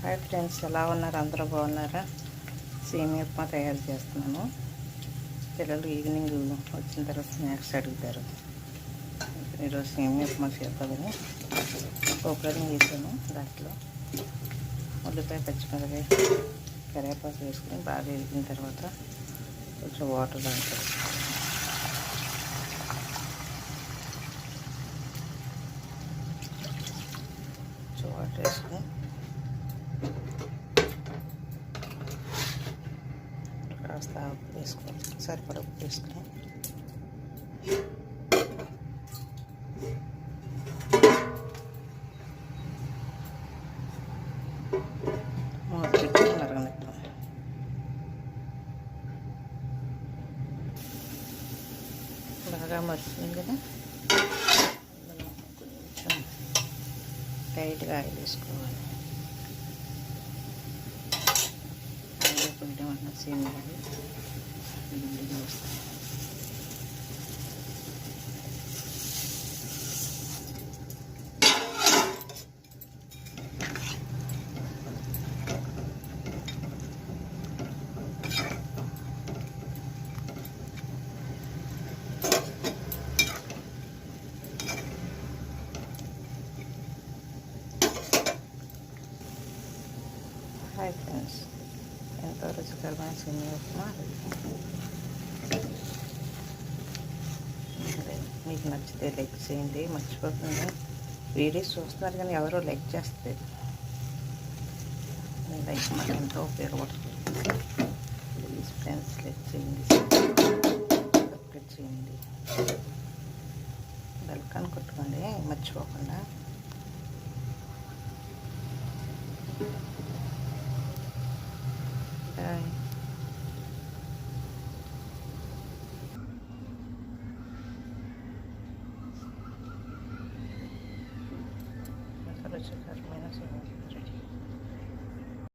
Hi friends, ఎలా ఉన్నారు? అందరూ బాగున్నారా? సేమియా ఉప్మా తయారు చేస్తున్నాను. పిల్లలు ఈవినింగ్ వచ్చిన తర్వాత స్నాక్స్ అడుగుతారు. ఈరోజు సేమియా ఉప్మా చేద్దామని పోపులను వేసాను. దాంట్లో ఉల్లిపాయ, పచ్చిమిరపకాయ, కరివేపాకు వేసుకుని బాగా వేగిన తర్వాత కొంచెం వాటర్ దాంట్లో కొంచెం వాటర్ వేసుకుని కాస్త ఉప్పు వేసుకోవాలి. సరిపడా ఉప్పు వేసుకుని మూత పెట్టి మరగనిద్దాం. బాగా మరుగుతుంది కదా, కొంచెం టైట్గా ఆయిల్ వేసుకోవాలి. ఆయిల్ కొంచెం అన్న సేమియాలు విడిగా వస్తాయి. హాయ్ ఫ్రెండ్స్, ఎంతో రుచికరమైన సేమియా ఉప్మా మీకు నచ్చితే లైక్ చేయండి. మర్చిపోకుండా వీడియోస్ చూస్తున్నారు కానీ ఎవరో లైక్ చేస్తే మీ లైక్ మాకు ఎంతో ఉపయోగపడుతుంది. ప్లీజ్ ఫ్రెండ్స్, లైక్ చేయండి, సబ్స్క్రైబ్ చేయండి, బెల్కాన్ కొట్టుకోండి మర్చిపోకుండా. బాయ్. రుచికరమైన సేమియా రెడీ.